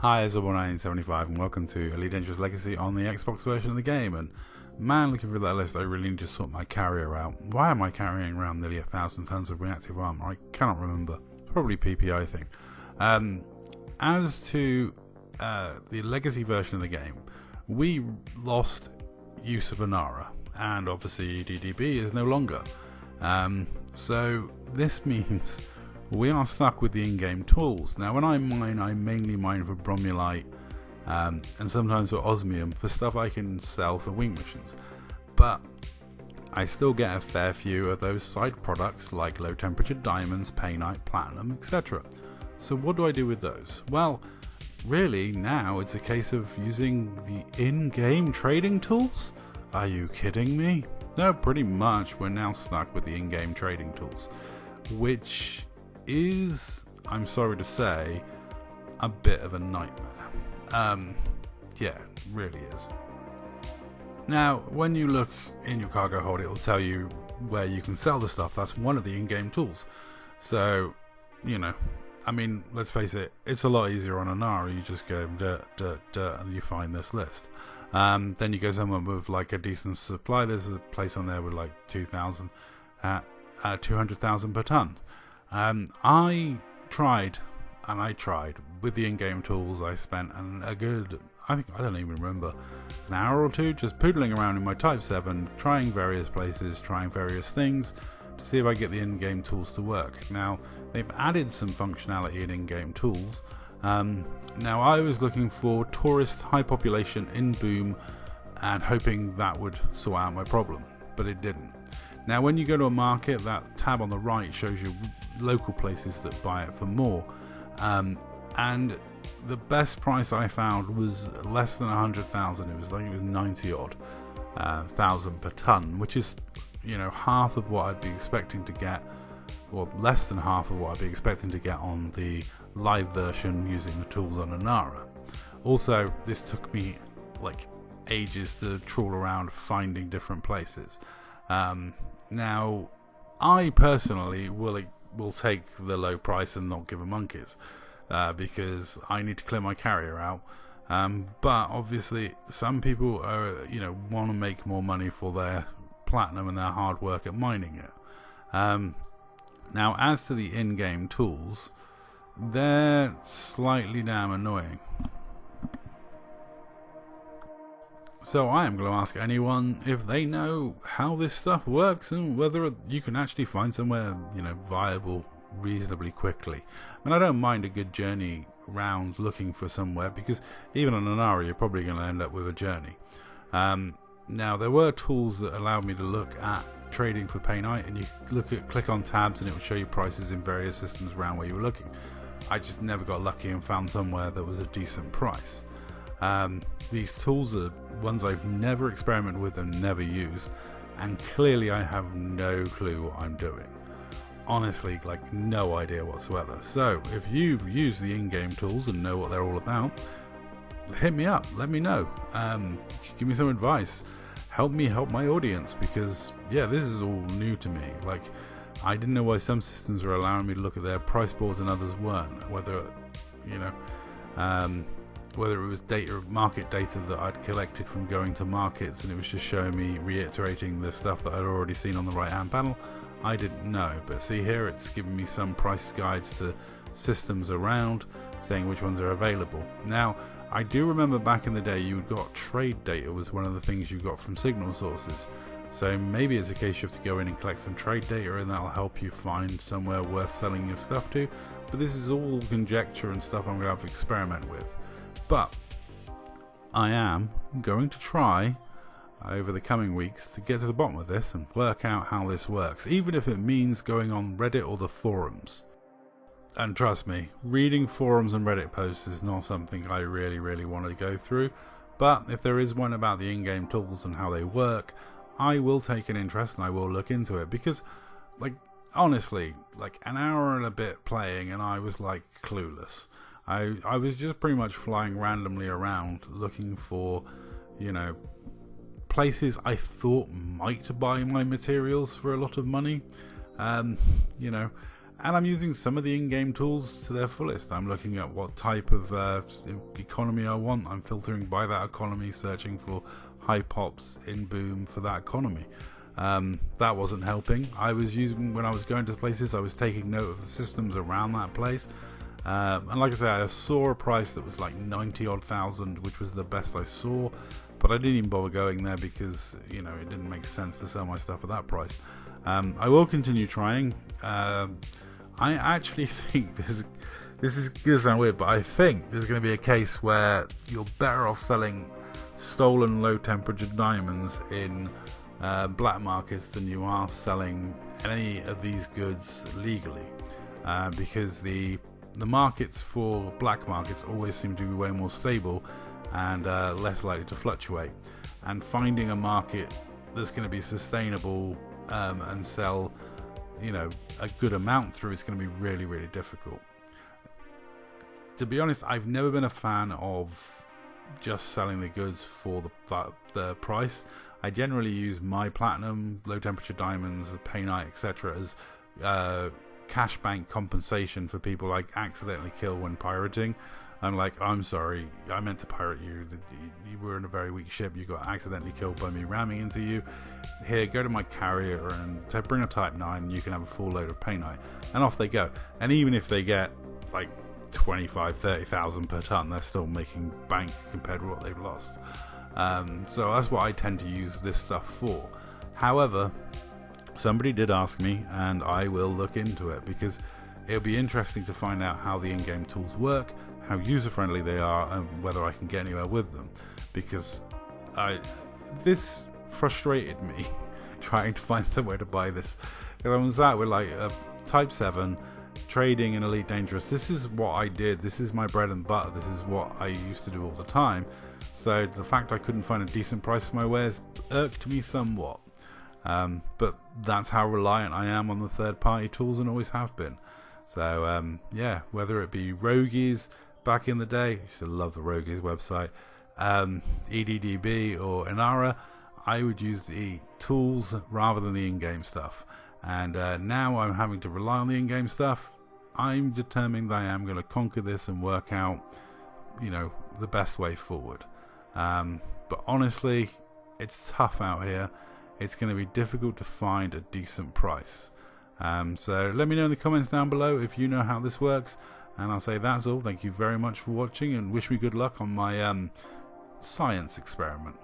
Hi, it's 1975 and welcome to Elite Dangerous Legacy on the Xbox version of the game. And man, looking through that list, I really need to sort my carrier out. Why am I carrying around nearly 1,000 tons of reactive armor? I cannot remember. Probably PPI thing. As to the Legacy version of the game, we lost use of Inara, and obviously EDDB is no longer. So this means we are stuck with the in-game tools. Now when I mine, I mainly mine for bromulite and sometimes for osmium for stuff I can sell for wing missions, but I still get a fair few of those side products like low temperature diamonds, painite, platinum, etc. So what do I do with those? Well, really now it's a case of using the in-game trading tools? Are you kidding me? No, pretty much we're now stuck with the in-game trading tools, which is, I'm sorry to say, a bit of a nightmare. Yeah, really is. Now, when you look in your cargo hold, it will tell you where you can sell the stuff. That's one of the in-game tools. So, you know, I mean, let's face it, it's a lot easier on Inara. You just go dirt, dirt, dirt, and you find this list. Then you go somewhere with like a decent supply. There's a place on there with like 200,000 per ton. I tried with the in-game tools. I spent a good, I don't even remember, an hour or two just poodling around in my Type 7, trying various places, trying various things to see if I get the in-game tools to work. Now, they've added some functionality in in-game tools. Now, I was looking for tourist high population in Boom and hoping that would sort out my problem, but it didn't. Now when you go to a market, that tab on the right shows you local places that buy it for more, and the best price I found was less than 100,000. It was 90 odd thousand per ton, which is, you know, half of what I'd be expecting to get, or less than half of what I'd be expecting to get on the live version using the tools on Inara. Also, this took me like ages to trawl around finding different places. Now, I personally will take the low price and not give a monkeys, because I need to clear my carrier out. But obviously, some people are, want to make more money for their platinum and their hard work at mining it. Now, as to the in-game tools, they're slightly damn annoying. So I am going to ask anyone if they know how this stuff works and whether you can actually find somewhere, viable reasonably quickly. I mean, I don't mind a good journey around looking for somewhere, because even on Inara you're probably going to end up with a journey. Now, there were tools that allowed me to look at trading for painite, and you click on tabs and it will show you prices in various systems around where you were looking. I just never got lucky and found somewhere that was a decent price. These tools are ones I've never experimented with and never used, and clearly I have no clue what I'm doing. Honestly, like, no idea whatsoever. So if you've used the in-game tools and know what they're all about, hit me up, let me know, give me some advice, help me help my audience, because yeah, this is all new to me. Like, I didn't know why some systems were allowing me to look at their price boards and others weren't, whether it was market data that I'd collected from going to markets and it was just showing me, reiterating the stuff that I'd already seen on the right hand panel. I didn't know, but see here, it's giving me some price guides to systems around, saying which ones are available. Now, I do remember back in the day you got trade data was one of the things you got from signal sources. So maybe it's a case you have to go in and collect some trade data, and that'll help you find somewhere worth selling your stuff to. But this is all conjecture and stuff I'm going to have to experiment with. But I am going to try over the coming weeks to get to the bottom of this and work out how this works, even if it means going on Reddit or the forums. And trust me, reading forums and Reddit posts is not something I really want to go through, but if there is one about the in-game tools and how they work, I will take an interest and I will look into it, because, like, honestly, like an hour and a bit playing and I was like clueless. I was just pretty much flying randomly around looking for, places I thought might buy my materials for a lot of money, and I'm using some of the in-game tools to their fullest. I'm looking at what type of economy I want. I'm filtering by that economy, searching for high pops in boom for that economy. That wasn't helping. I was using, when I was going to places, I was taking note of the systems around that place. And like I said, I saw a price that was like 90 odd thousand, which was the best I saw, but I didn't even bother going there because, you know, it didn't make sense to sell my stuff at that price. I will continue trying. I actually think this is going to sound weird, but I think there's going to be a case where you're better off selling stolen low temperature diamonds in black markets than you are selling any of these goods legally, because the markets for black markets always seem to be way more stable and less likely to fluctuate, and finding a market that's going to be sustainable and sell, you know, a good amount through, it's going to be really, really difficult. To be honest, I've never been a fan of just selling the goods for the price. I generally use my platinum, low temperature diamonds, painite, etc. as cash bank compensation for people I accidentally kill when pirating. I'm like, I'm sorry, I meant to pirate you. You were in a very weak ship. You got accidentally killed by me ramming into you. Here, go to my carrier and bring a Type 9 and you can have a full load of painite. And off they go. And even if they get like 25,000-30,000 per ton, they're still making bank compared to what they've lost. So that's what I tend to use this stuff for. However, somebody did ask me, and I will look into it, because it'll be interesting to find out how the in-game tools work, how user-friendly they are, and whether I can get anywhere with them. Because this frustrated me trying to find somewhere to buy this. Because I was at with like a Type 7 trading in Elite Dangerous. This is what I did. This is my bread and butter. This is what I used to do all the time. So the fact I couldn't find a decent price for my wares irked me somewhat. But that's how reliant I am on the third-party tools, and always have been. So yeah, whether it be Rogues back in the day, I used to love the Rogues website, EDDB or Inara, I would use the tools rather than the in-game stuff. And now I'm having to rely on the in-game stuff. I'm determined that I am going to conquer this and work out, you know, the best way forward. But honestly, it's tough out here. It's going to be difficult to find a decent price. So let me know in the comments down below if you know how this works. And I'll say that's all. Thank you very much for watching, and wish me good luck on my science experiment.